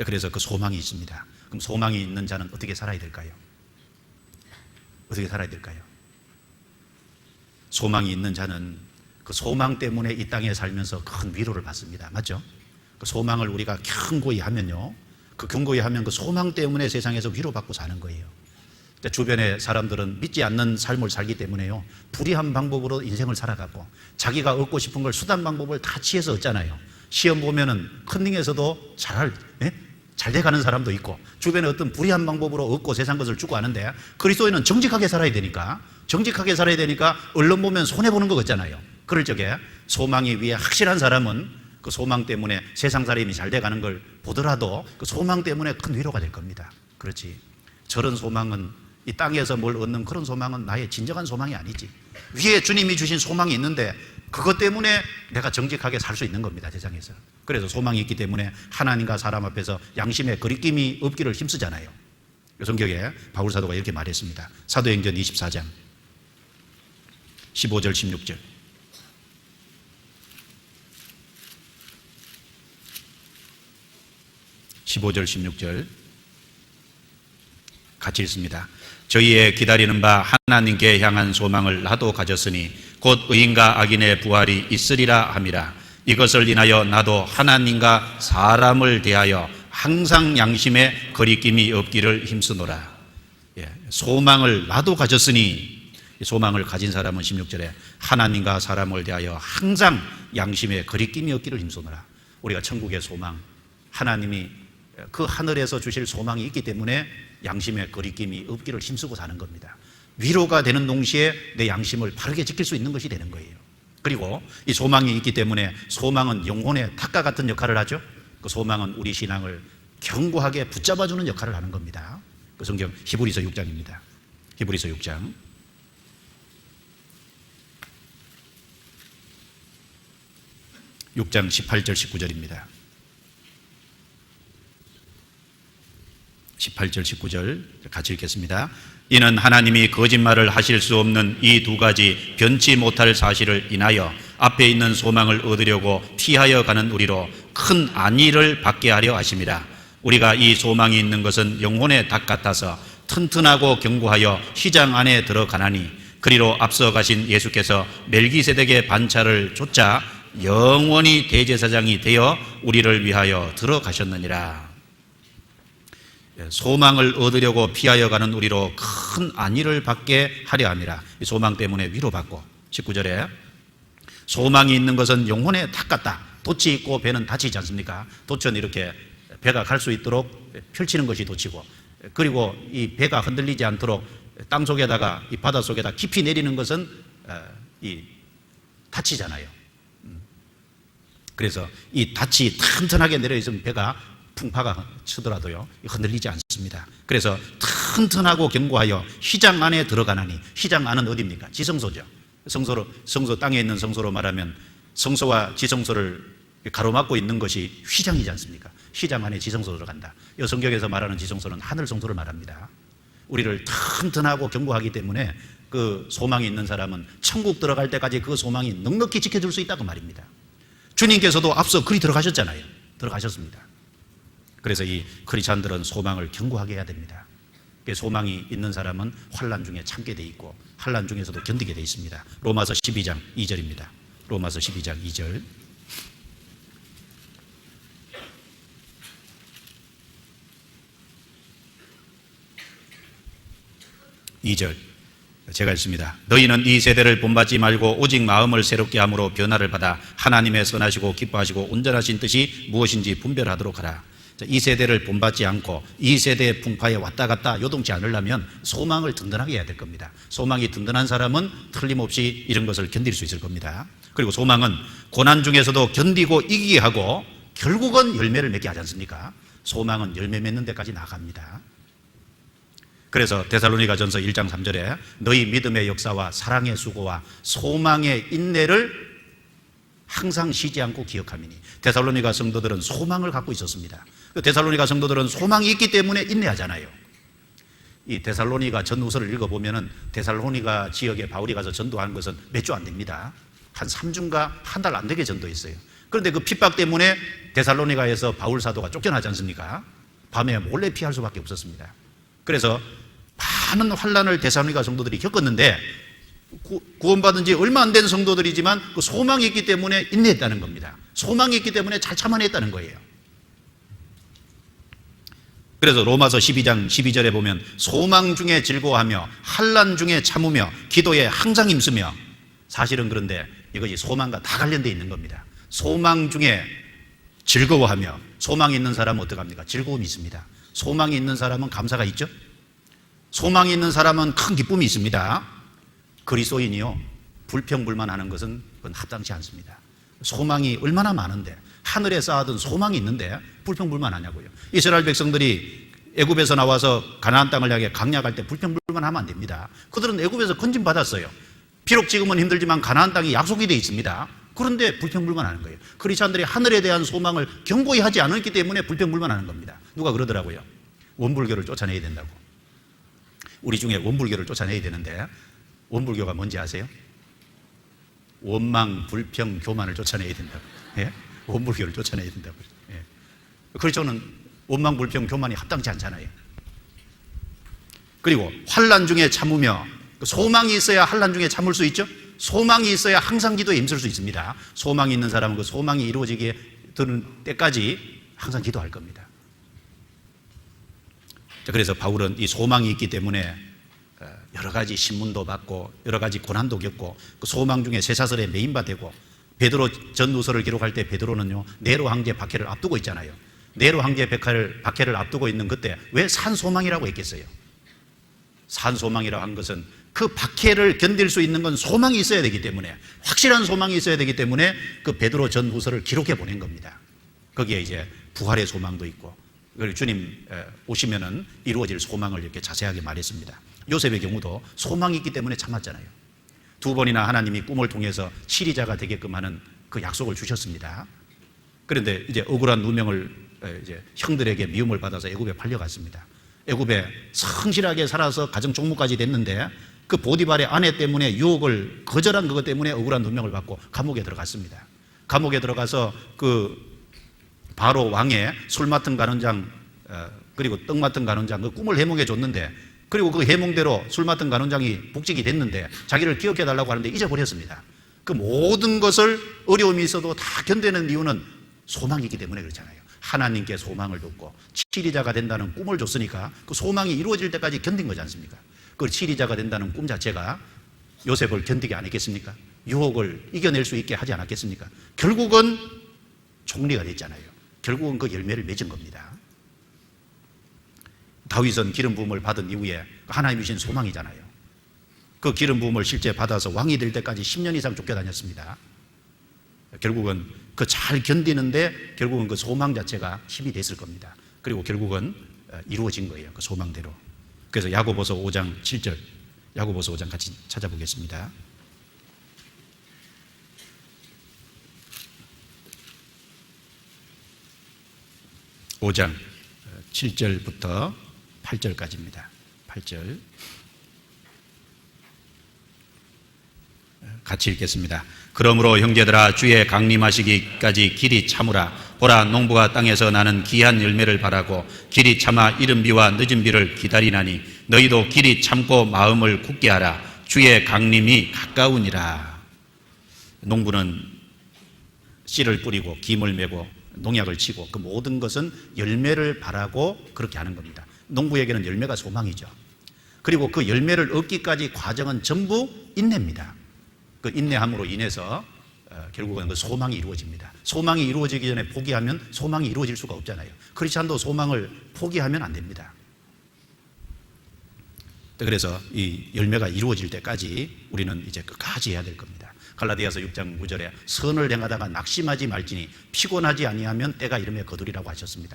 그래서 그 소망이 있습니다. 그럼 소망이 있는 자는 어떻게 살아야 될까요? 어떻게 살아야 될까요? 소망이 있는 자는 그 소망 때문에 이 땅에 살면서 큰 위로를 받습니다. 맞죠? 그 소망을 우리가 견고히 하면요, 그 견고히 하면 그 소망 때문에 세상에서 위로받고 사는 거예요. 주변의 사람들은 믿지 않는 삶을 살기 때문에요, 불의한 방법으로 인생을 살아가고 자기가 얻고 싶은 걸 수단 방법을 다 취해서 얻잖아요. 시험 보면은 컨닝에서도 잘 돼가는 사람도 있고, 주변에 어떤 불의한 방법으로 얻고 세상 것을 주고 하는데, 그리스도인은 정직하게 살아야 되니까 언론 보면 손해보는 거 같잖아요. 그럴 적에 소망이 위에 확실한 사람은 그 소망 때문에 세상 사람이 잘 돼가는 걸 보더라도 그 소망 때문에 큰 위로가 될 겁니다. 그렇지, 저런 소망은, 이 땅에서 뭘 얻는 그런 소망은 나의 진정한 소망이 아니지. 위에 주님이 주신 소망이 있는데 그것 때문에 내가 정직하게 살 수 있는 겁니다, 세상에서. 그래서 소망이 있기 때문에 하나님과 사람 앞에서 양심의 거리낌이 없기를 힘쓰잖아요. 성경에 바울 사도가 이렇게 말했습니다. 사도행전 24장 15절 16절. 15절 16절 같이 읽습니다. 저희의 기다리는 바 하나님께 향한 소망을 나도 가졌으니 곧 의인과 악인의 부활이 있으리라 함이라. 이것을 인하여 나도 하나님과 사람을 대하여 항상 양심에 거리낌이 없기를 힘쓰노라. 소망을 나도 가졌으니, 소망을 가진 사람은 16절에 하나님과 사람을 대하여 항상 양심에 거리낌이 없기를 힘쓰노라. 우리가 천국의 소망, 하나님이 그 하늘에서 주실 소망이 있기 때문에 양심에 거리낌이 없기를 힘쓰고 사는 겁니다. 위로가 되는 동시에 내 양심을 바르게 지킬 수 있는 것이 되는 거예요. 그리고 이 소망이 있기 때문에 소망은 영혼의 탁과 같은 역할을 하죠. 그 소망은 우리 신앙을 견고하게 붙잡아주는 역할을 하는 겁니다. 그 성경 히브리서 6장입니다. 히브리서 6장 18절 19절입니다. 18절 19절 같이 읽겠습니다. 이는 하나님이 거짓말을 하실 수 없는 이 두 가지 변치 못할 사실을 인하여 앞에 있는 소망을 얻으려고 피하여 가는 우리로 큰 안위를 받게 하려 하심이라. 우리가 이 소망이 있는 것은 영혼의 닭 같아서 튼튼하고 견고하여 휘장 안에 들어가나니, 그리로 앞서 가신 예수께서 멜기세덱의 반차를 좇아 영원히 대제사장이 되어 우리를 위하여 들어가셨느니라. 소망을 얻으려고 피하여 가는 우리로 큰 안위를 받게 하려 함이라. 이 소망 때문에 위로받고, 19절에 소망이 있는 것은 영혼의 닭 같다. 돛이 있고 배는 닫히지 않습니까? 돛은 이렇게 배가 갈 수 있도록 펼치는 것이 돛이고, 그리고 이 배가 흔들리지 않도록 땅 속에다가, 이 바다 속에다 깊이 내리는 것은 이 닫히잖아요. 그래서 이 닻이 튼튼하게 내려 있으면 배가 풍파가 치더라도요 흔들리지 않습니다. 그래서 튼튼하고 견고하여 휘장 안에 들어가나니, 휘장 안은 어디입니까? 지성소죠. 성소, 땅에 있는 성소로 말하면 성소와 지성소를 가로막고 있는 것이 휘장이지 않습니까? 휘장 안에 지성소로 들어간다. 이 성경에서 말하는 지성소는 하늘 성소를 말합니다. 우리를 튼튼하고 견고하기 때문에 그 소망이 있는 사람은 천국 들어갈 때까지 그 소망이 넉넉히 지켜줄 수 있다고 말입니다. 주님께서도 앞서 그리 들어가셨잖아요. 들어가셨습니다. 그래서 이 크리스찬들은 소망을 견고하게 해야 됩니다. 소망이 있는 사람은 환난 중에 참게 돼 있고 환난 중에서도 견디게 돼 있습니다. 로마서 12장 2절입니다. 로마서 12장 2절. 제가 읽습니다. 너희는 이 세대를 본받지 말고 오직 마음을 새롭게 함으로 변화를 받아 하나님의 선하시고 기뻐하시고 온전하신 뜻이 무엇인지 분별하도록 하라. 이 세대를 본받지 않고 이 세대의 풍파에 왔다 갔다 요동치 않으려면 소망을 든든하게 해야 될 겁니다. 소망이 든든한 사람은 틀림없이 이런 것을 견딜 수 있을 겁니다. 그리고 소망은 고난 중에서도 견디고 이기게 하고 결국은 열매를 맺게 하지 않습니까? 소망은 열매 맺는 데까지 나갑니다. 그래서 데살로니가전서 1장 3절에 너희 믿음의 역사와 사랑의 수고와 소망의 인내를 항상 쉬지 않고 기억하미니. 데살로니가 성도들은 소망을 갖고 있었습니다. 데살로니가 성도들은 소망이 있기 때문에 인내하잖아요. 이 데살로니가 전후서를 읽어보면은 데살로니가 지역에 바울이 가서 전도하는 것은 몇 주 안 됩니다. 한 3주인가 한 달 안 되게 전도했어요. 그런데 그 핍박 때문에 데살로니가에서 바울 사도가 쫓겨나지 않습니까? 밤에 몰래 피할 수밖에 없었습니다. 그래서 많은 환난을 데살로니가 성도들이 겪었는데 구원받은 지 얼마 안 된 성도들이지만 그 소망이 있기 때문에 인내했다는 겁니다. 소망이 있기 때문에 잘 참아냈다는 거예요. 그래서 로마서 12장 12절에 보면 소망 중에 즐거워하며 환난 중에 참으며 기도에 항상 힘쓰며, 사실은 그런데 이것이 소망과 다 관련되어 있는 겁니다. 소망 중에 즐거워하며, 소망이 있는 사람은 어떡합니까? 즐거움이 있습니다. 소망이 있는 사람은 감사가 있죠. 소망이 있는 사람은 큰 기쁨이 있습니다. 그리스도인이요, 불평불만하는 것은 그건 합당치 않습니다. 소망이 얼마나 많은데, 하늘에 쌓아둔 소망이 있는데 불평불만하냐고요. 이스라엘 백성들이 애굽에서 나와서 가나안 땅을 향해 강약할 때 불평불만하면 안 됩니다. 그들은 애굽에서 건진 받았어요. 비록 지금은 힘들지만 가나안 땅이 약속이 되어 있습니다. 그런데 불평불만하는 거예요. 크리스찬들이 하늘에 대한 소망을 견고히 하지 않았기 때문에 불평불만하는 겁니다. 누가 그러더라고요. 원불교를 쫓아내야 된다고. 우리 중에 원불교를 쫓아내야 되는데, 원불교가 뭔지 아세요? 원망, 불평, 교만을 쫓아내야 된다고. 예? 원불교를 쫓아내야 된다고. 예. 그래서 저는 원망, 불평, 교만이 합당치 않잖아요. 그리고 환난 중에 참으며, 소망이 있어야 환난 중에 참을 수 있죠. 소망이 있어야 항상 기도에 힘쓸 수 있습니다. 소망이 있는 사람은 그 소망이 이루어지게 되는 때까지 항상 기도할 겁니다. 그래서 바울은 이 소망이 있기 때문에 여러 가지 신문도 받고 여러 가지 고난도 겪고 그 소망 중에 쇠사슬에 매인바 되고, 베드로 전후서를 기록할 때 베드로는요, 네로 황제 박해를 앞두고 있잖아요. 네로 황제 박해를 앞두고 있는 그때 왜 산소망이라고 했겠어요? 산소망이라고 한 것은 그 박해를 견딜 수 있는 건 소망이 있어야 되기 때문에, 확실한 소망이 있어야 되기 때문에 그 베드로 전후서를 기록해 보낸 겁니다. 거기에 이제 부활의 소망도 있고, 그리고 주님 오시면은 이루어질 소망을 이렇게 자세하게 말했습니다. 요셉의 경우도 소망이 있기 때문에 참았잖아요. 2번이나 하나님이 꿈을 통해서 치리자가 되게끔 하는 그 약속을 주셨습니다. 그런데 이제 억울한 누명을 이제 형들에게 미움을 받아서 애굽에 팔려갔습니다. 애굽에 성실하게 살아서 가정 총무까지 됐는데 그 보디발의 아내 때문에 유혹을 거절한 그것 때문에 억울한 누명을 받고 감옥에 들어갔습니다. 감옥에 들어가서 그 바로 왕의 술 맡은 간원장 그리고 떡 맡은 간원장 그 꿈을 해몽해 줬는데, 그리고 그 해몽대로 술 맡은 간원장이 복직이 됐는데 자기를 기억해 달라고 하는데 잊어버렸습니다. 그 모든 것을 어려움이 있어도 다 견디는 이유는 소망이 있기 때문에 그렇잖아요. 하나님께 소망을 뒀고 치리자가 된다는 꿈을 줬으니까 그 소망이 이루어질 때까지 견딘 거지 않습니까? 그 치리자가 된다는 꿈 자체가 요셉을 견디게 안 했겠습니까? 유혹을 이겨낼 수 있게 하지 않았겠습니까? 결국은 총리가 됐잖아요. 결국은 그 열매를 맺은 겁니다. 다윗은 기름 부음을 받은 이후에 하나님이 주신 소망이잖아요. 그 기름 부음을 실제 받아서 왕이 될 때까지 10년 이상 쫓겨다녔습니다. 결국은 그 잘 견디는데 결국은 그 소망 자체가 힘이 됐을 겁니다. 그리고 결국은 이루어진 거예요. 그 소망대로. 그래서 야고보서 5장 7절, 야고보서 5장 같이 찾아보겠습니다. (5장) 7절부터 8절까지입니다. 8절 같이 읽겠습니다. 그러므로 형제들아, 주의 강림하시기까지 길이 참으라. 보라, 농부가 땅에서 나는 귀한 열매를 바라고 길이 참아 이른 비와 늦은 비를 기다리나니 너희도 길이 참고 마음을 굳게 하라. 주의 강림이 가까우니라. 농부는 씨를 뿌리고 김을 메고 농약을 치고 그 모든 것은 열매를 바라고 그렇게 하는 겁니다. 농부에게는 열매가 소망이죠. 그리고 그 열매를 얻기까지 과정은 전부 인내입니다. 그 인내함으로 인해서 결국은 그 소망이 이루어집니다. 소망이 이루어지기 전에 포기하면 소망이 이루어질 수가 없잖아요. 크리스찬도 소망을 포기하면 안 됩니다. 그래서 이 열매가 이루어질 때까지 우리는 이제 끝까지 해야 될 겁니다. 갈라디아서 6장 9절에 선을 행하다가 낙심하지 말지니 피곤하지 아니하면 때가 이르며 거두리라고 하셨습니다.